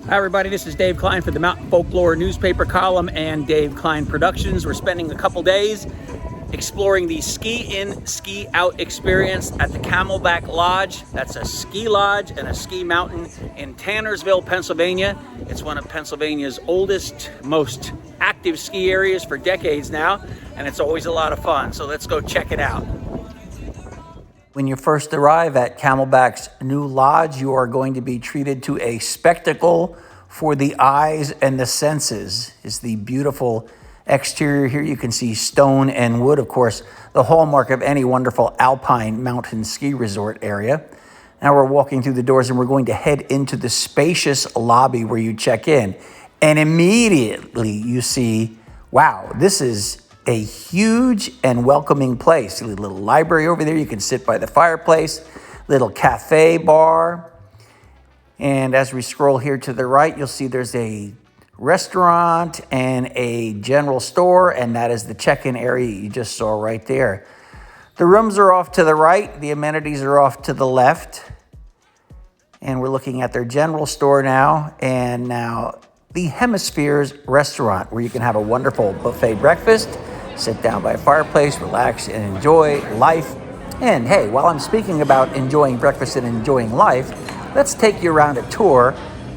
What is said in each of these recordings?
Hi everybody, this is Dave Kline for the Mountain Folklore newspaper column and Dave Kline Productions. We're spending a couple days exploring the ski in, ski out experience at the Camelback Lodge. That's a ski lodge and a ski mountain in Tannersville, Pennsylvania. It's one of Pennsylvania's oldest, most active ski areas for decades now, and it's always a lot of fun. So let's go check it out. When you first arrive at Camelback's new lodge, you are going to be treated to a spectacle for the eyes and the senses. It's the beautiful exterior here. You can see stone and wood, of course, the hallmark of any wonderful alpine mountain ski resort area. Now we're walking through the doors and we're going to head into the spacious lobby where you check in. And immediately you see, wow, this is a huge and welcoming place. A little library over there. You can sit by the fireplace, little cafe bar. And as we scroll here to the right, you'll see there's a restaurant and a general store, and that is the check-in area you just saw right there. The rooms are off to the right. The amenities are off to the left. And we're looking at their general store now. And now the Hemispheres restaurant, where you can have a wonderful buffet breakfast, sit down by a fireplace, relax, and enjoy life. And hey, while I'm speaking about enjoying breakfast and enjoying life, let's take you around a tour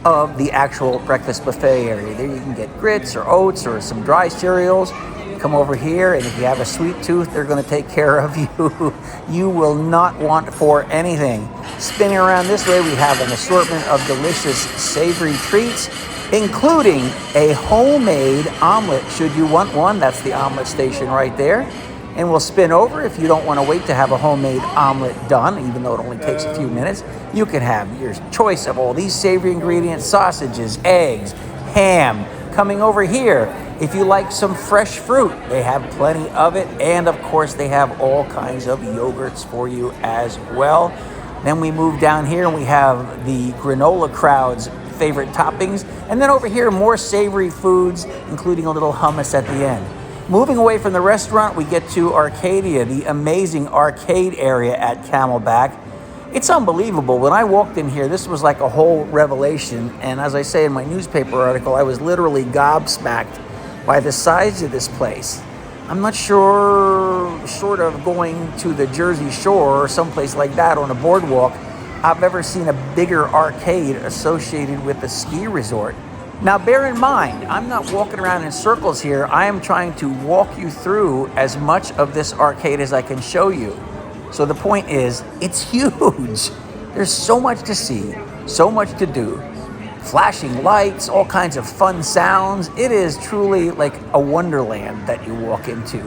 of the actual breakfast buffet area. There you can get grits or oats or some dry cereals. Come over here, and if you have a sweet tooth, they're going to take care of you. You will not want for anything. Spinning around this way, we have an assortment of delicious savory treats, including a homemade omelet, should you want one. That's the omelet station right there. And we'll spin over if you don't want to wait to have a homemade omelet done, even though it only takes a few minutes. You can have your choice of all these savory ingredients, sausages, eggs, ham. Coming over here, if you like some fresh fruit, they have plenty of it. And of course, they have all kinds of yogurts for you as well. Then we move down here and we have the granola crowd's favorite toppings. And then over here, more savory foods, including a little hummus at the end. Moving away from the restaurant, we get to Arcadia, the amazing arcade area at Camelback. It's unbelievable. When I walked in here, this was like a whole revelation. And as I say in my newspaper article, I was literally gobsmacked by the size of this place. I'm not sure, short of going to the Jersey Shore or someplace like that on a boardwalk, I've ever seen a bigger arcade associated with a ski resort. Now, bear in mind, I'm not walking around in circles here. I am trying to walk you through as much of this arcade as I can show you. So the point is, it's huge. There's so much to see, so much to do. Flashing lights, all kinds of fun sounds. It is truly like a wonderland that you walk into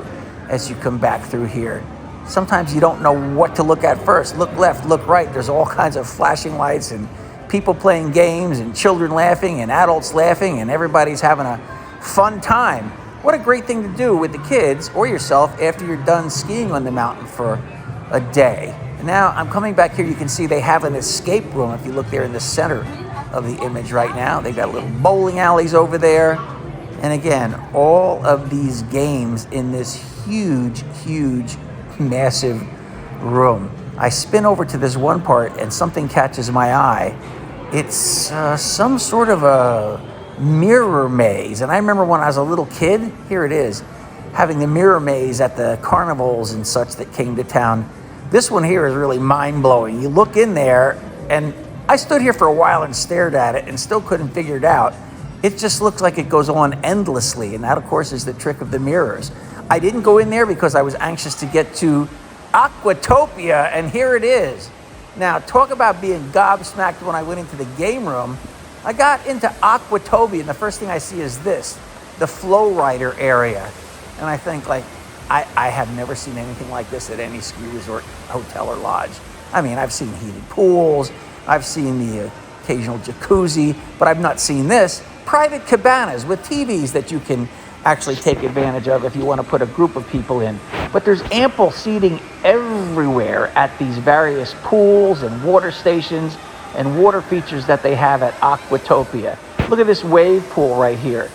as you come back through here. Sometimes you don't know what to look at first. Look left, look right. There's all kinds of flashing lights and people playing games and children laughing and adults laughing, and everybody's having a fun time. What a great thing to do with the kids or yourself after you're done skiing on the mountain for a day. And now I'm coming back here. You can see they have an escape room if you look there in the center of the image right now. They've got little bowling alleys over there. And again, all of these games in this huge, huge, massive room. I spin over to this one part and something catches my eye. It's some sort of a mirror maze. And I remember when I was a little kid, here it is, having the mirror maze at the carnivals and such that came to town. This one here is really mind-blowing. You look in there, and I stood here for a while and stared at it and still couldn't figure it out. It just looks like it goes on endlessly, and that, of course, is the trick of the mirrors. I didn't go in there because I was anxious to get to Aquatopia, and here it is. Now, talk about being gobsmacked when I went into the game room. I got into Aquatopia, and the first thing I see is this, the flow rider area. And I think, like, I have never seen anything like this at any ski resort, hotel, or lodge. I mean, I've seen heated pools, I've seen the occasional jacuzzi, but I've not seen this. Private cabanas with TVs that you can actually take advantage of if you want to put a group of people in. But there's ample seating everywhere at these various pools and water stations and water features that they have at Aquatopia. Look at this wave pool right here.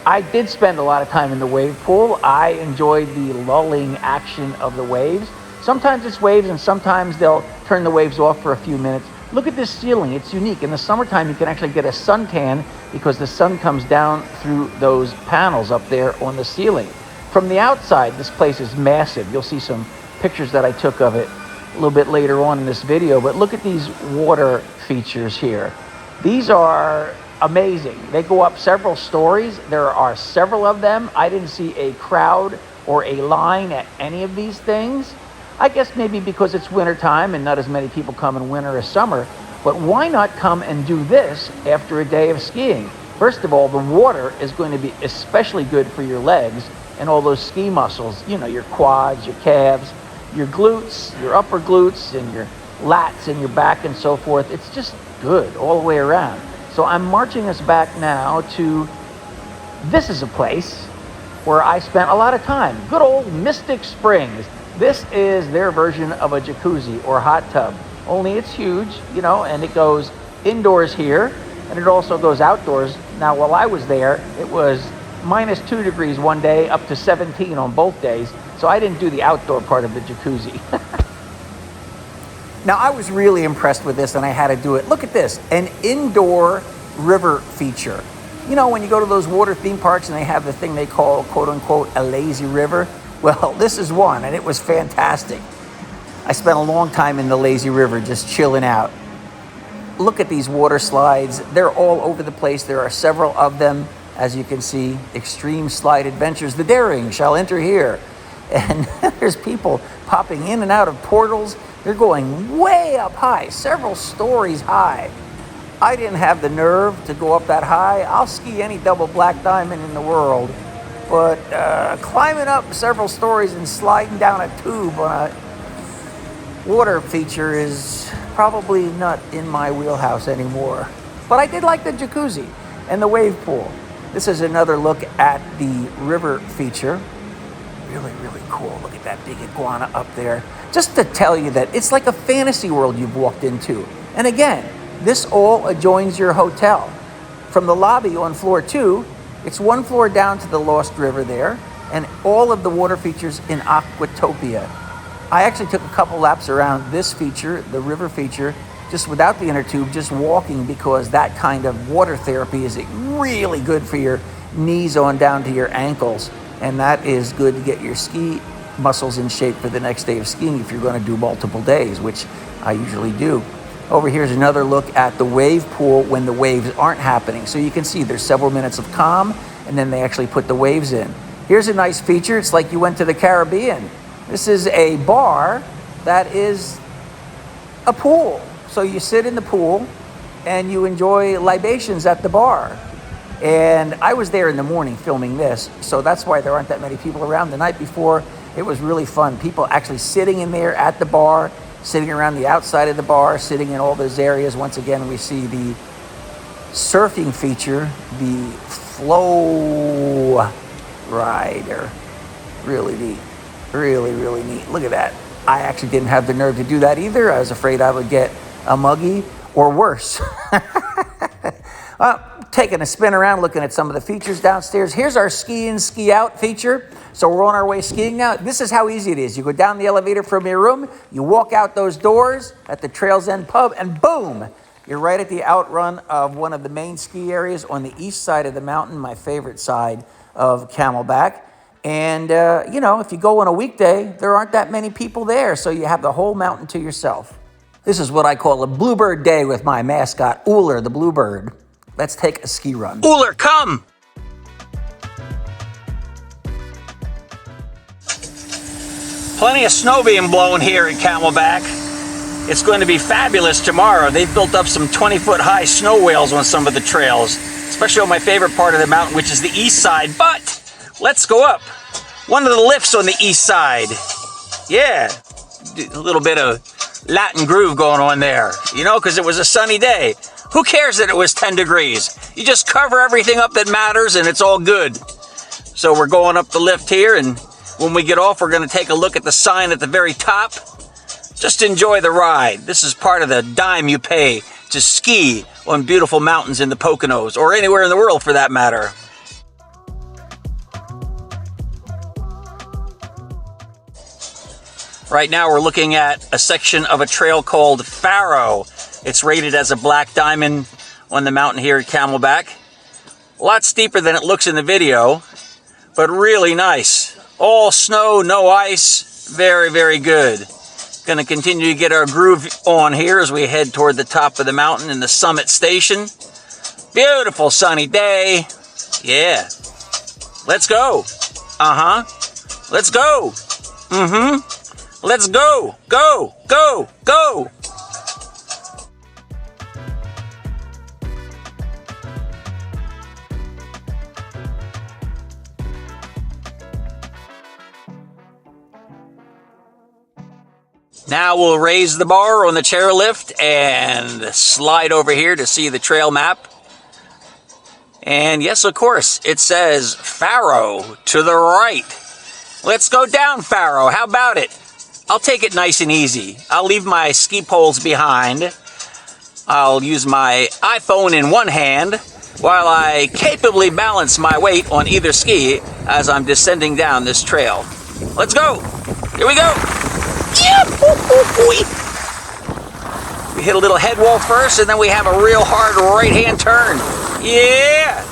I did spend a lot of time in the wave pool. I enjoyed the lulling action of the waves. Sometimes it's waves and sometimes they'll turn the waves off for a few minutes. Look at this ceiling, it's unique. In the summertime, you can actually get a suntan because the sun comes down through those panels up there on the ceiling. From the outside, this place is massive. You'll see some pictures that I took of it a little bit later on in this video, but look at these water features here. These are amazing. They go up several stories. There are several of them. I didn't see a crowd or a line at any of these things. I guess maybe because it's winter time and not as many people come in winter as summer, but why not come and do this after a day of skiing? First of all, the water is going to be especially good for your legs and all those ski muscles, you know, your quads, your calves, your glutes, your upper glutes, and your lats and your back and so forth. It's just good all the way around. So I'm marching us back now to, this is a place where I spent a lot of time, good old Mystic Springs. This is their version of a jacuzzi or hot tub, only it's huge, you know, and it goes indoors here, and it also goes outdoors. Now, while I was there, it was -2 degrees one day, up to 17 on both days, so I didn't do the outdoor part of the jacuzzi. Now, I was really impressed with this, and I had to do it. Look at this, an indoor river feature. You know, when you go to those water theme parks and they have the thing they call, quote-unquote, a lazy river, well, this is one, and it was fantastic. I spent a long time in the lazy river just chilling out. Look at these water slides. They're all over the place. There are several of them. As you can see, extreme slide adventures. The daring shall enter here. And there's people popping in and out of portals. They're going way up high, several stories high. I didn't have the nerve to go up that high. I'll ski any double black diamond in the world. But climbing up several stories and sliding down a tube on a water feature is probably not in my wheelhouse anymore. But I did like the jacuzzi and the wave pool. This is another look at the river feature. Really, really cool. Look at that big iguana up there. Just to tell you that it's like a fantasy world you've walked into. And again, this all adjoins your hotel. From the lobby on floor 2, it's one floor down to the Lost River there, and all of the water features in Aquatopia. I actually took a couple laps around this feature, the river feature, just without the inner tube, just walking, because that kind of water therapy is really good for your knees on down to your ankles. And that is good to get your ski muscles in shape for the next day of skiing if you're going to do multiple days, which I usually do. Over here's another look at the wave pool when the waves aren't happening. So you can see there's several minutes of calm, and then they actually put the waves in. Here's a nice feature. It's like you went to the Caribbean. This is a bar that is a pool. So you sit in the pool and you enjoy libations at the bar. And I was there in the morning filming this, so that's why there aren't that many people around. The night before, it was really fun. People actually sitting in there at the bar, sitting around the outside of the bar, sitting in all those areas. Once again, we see the surfing feature, the flow rider. Really neat. Really, really neat. Look at that. I actually didn't have the nerve to do that either. I was afraid I would get a muggy or worse. Taking a spin around, looking at some of the features downstairs. Here's our ski in, ski out feature. So we're on our way skiing now. This is how easy it is. You go down the elevator from your room, you walk out those doors at the Trails End Pub, and boom, you're right at the outrun of one of the main ski areas on the east side of the mountain, my favorite side of Camelback. And, you know, if you go on a weekday, there aren't that many people there, so you have the whole mountain to yourself. This is what I call a bluebird day with my mascot, Uller, the bluebird. Let's take a ski run. Uller, come! Plenty of snow being blown here at Camelback. It's going to be fabulous tomorrow. They've built up some 20-foot high snow whales on some of the trails, especially on my favorite part of the mountain, which is the east side. But let's go up one of the lifts on the east side. Yeah, a little bit of Latin groove going on there, you know, because it was a sunny day. Who cares that it was 10 degrees? You just cover everything up that matters and it's all good. So we're going up the lift here, and when we get off, we're going to take a look at the sign at the very top. Just enjoy the ride. This is part of the dime you pay to ski on beautiful mountains in the Poconos, or anywhere in the world for that matter. Right now we're looking at a section of a trail called Faro. It's rated as a black diamond on the mountain here at Camelback. A lot steeper than it looks in the video, but really nice. All snow, no ice, very, very good. Gonna continue to get our groove on here as we head toward the top of the mountain in the summit station. Beautiful sunny day. Yeah. Let's go. Uh-huh. Let's go. Mm-hmm. Let's go. Go, go, go. Now we'll raise the bar on the chairlift and slide over here to see the trail map. And yes, of course, it says Faro to the right. Let's go down Faro. How about it? I'll take it nice and easy. I'll leave my ski poles behind. I'll use my iPhone in one hand while I capably balance my weight on either ski as I'm descending down this trail. Let's go. Here we go. We hit a little head wall first, and then we have a real hard right-hand turn. Yeah!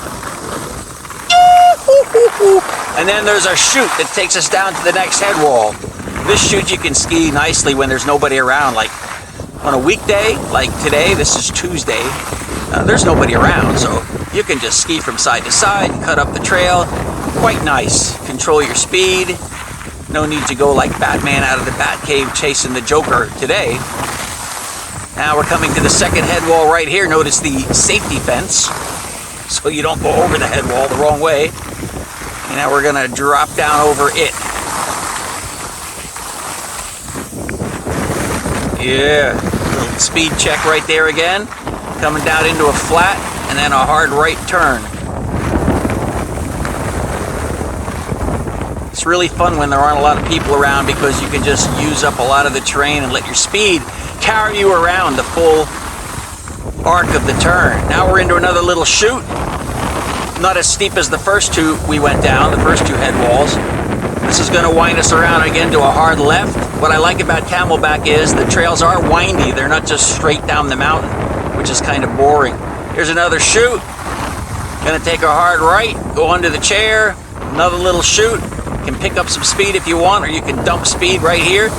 And then there's a chute that takes us down to the next head wall. This chute you can ski nicely when there's nobody around. Like on a weekday, like today, this is Tuesday, there's nobody around, so you can just ski from side to side and cut up the trail. Quite nice. Control your speed. No need to go like Batman out of the Batcave chasing the Joker today. Now we're coming to the second head wall right here. Notice the safety fence, so you don't go over the head wall the wrong way. And now we're gonna drop down over it. Yeah, little speed check right there again. Coming down into a flat and then a hard right turn. It's really fun when there aren't a lot of people around because you can just use up a lot of the terrain and let your speed carry you around the full arc of the turn. Now we're into another little chute. Not as steep as the first two we went down, the first two head walls. This is going to wind us around again to a hard left. What I like about Camelback is the trails are windy. They're not just straight down the mountain, which is kind of boring. Here's another chute. Going to take a hard right, go under the chair. Another little chute. You can pick up some speed if you want, or you can dump speed right here.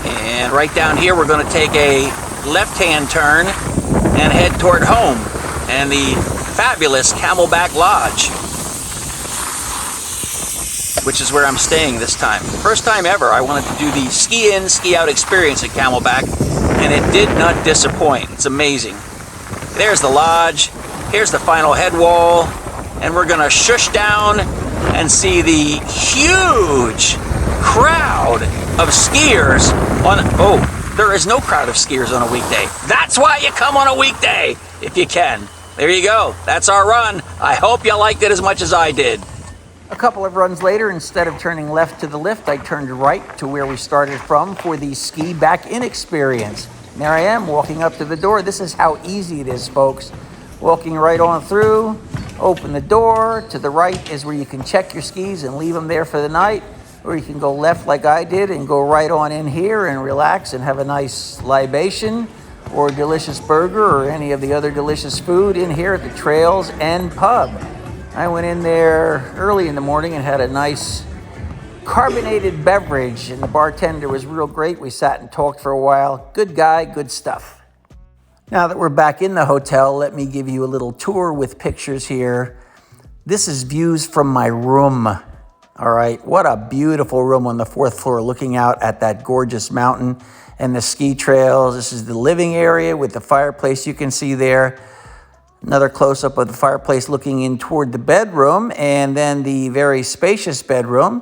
And right down here, we're going to take a left-hand turn and head toward home and the fabulous Camelback Lodge, which is where I'm staying this time. First time ever, I wanted to do the ski-in, ski-out experience at Camelback, and it did not disappoint. It's amazing. There's the lodge, here's the final head wall, and we're gonna shush down and see the huge crowd of skiers on, oh, there is no crowd of skiers on a weekday. That's why you come on a weekday, if you can. There you go, that's our run. I hope you liked it as much as I did. A couple of runs later, instead of turning left to the lift, I turned right to where we started from for the ski back in experience. And there I am, walking up to the door. This is how easy it is, folks. Walking right on through, open the door. To the right is where you can check your skis and leave them there for the night. Or you can go left like I did and go right on in here and relax and have a nice libation or a delicious burger or any of the other delicious food in here at the Trails End Pub. I went in there early in the morning and had a nice carbonated beverage, and the bartender was real great. We sat and talked for a while. Good guy, good stuff. Now that we're back in the hotel, let me give you a little tour with pictures here. This is views from my room. All right, what a beautiful room on the 4th floor looking out at that gorgeous mountain and the ski trails. This is the living area with the fireplace you can see there. Another close-up of the fireplace looking in toward the bedroom, and then the very spacious bedroom.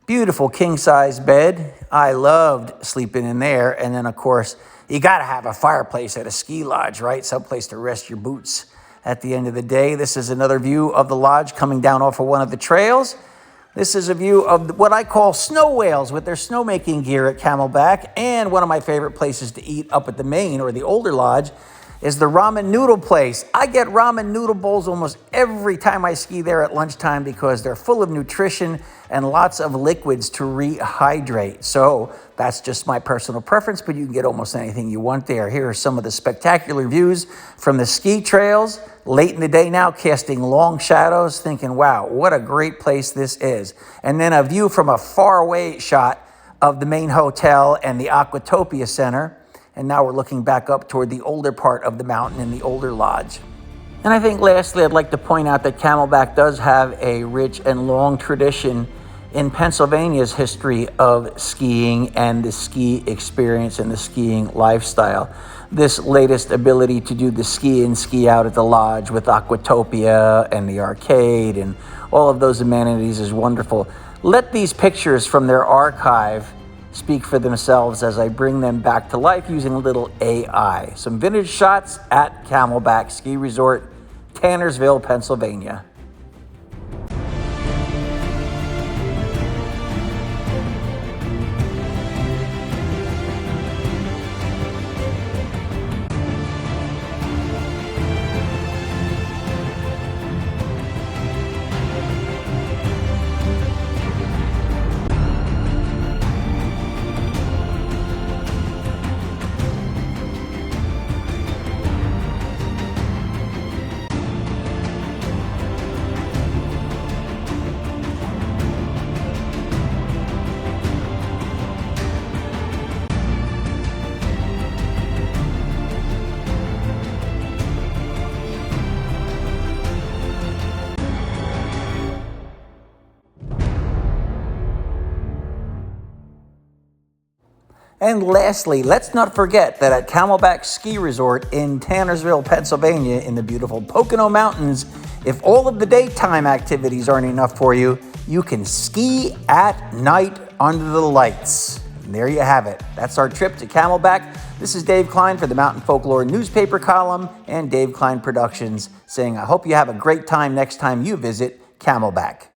Beautiful king-size bed. I loved sleeping in there. And then, of course, you got to have a fireplace at a ski lodge, right? Someplace to rest your boots at the end of the day. This is another view of the lodge coming down off of one of the trails. This is a view of what I call snow whales with their snowmaking gear at Camelback. And one of my favorite places to eat up at the main or the older lodge is the ramen noodle place. I get ramen noodle bowls almost every time I ski there at lunchtime because they're full of nutrition and lots of liquids to rehydrate. So that's just my personal preference, but you can get almost anything you want there. Here are some of the spectacular views from the ski trails. Late in the day now, casting long shadows, thinking, wow, what a great place this is. And then a view from a faraway shot of the main hotel and the Aquatopia Center. And now we're looking back up toward the older part of the mountain and the older lodge. And I think lastly, I'd like to point out that Camelback does have a rich and long tradition in Pennsylvania's history of skiing and the ski experience and the skiing lifestyle. This latest ability to do the ski in, ski out at the lodge with Aquatopia and the arcade and all of those amenities is wonderful. Let these pictures from their archive speak for themselves as I bring them back to life using a little AI. Some vintage shots at Camelback Ski Resort, Tannersville, Pennsylvania. And lastly, let's not forget that at Camelback Ski Resort in Tannersville, Pennsylvania, in the beautiful Pocono Mountains, if all of the daytime activities aren't enough for you, you can ski at night under the lights. And there you have it. That's our trip to Camelback. This is Dave Kline for the Mountain Folklore newspaper column and Dave Kline Productions saying, I hope you have a great time next time you visit Camelback.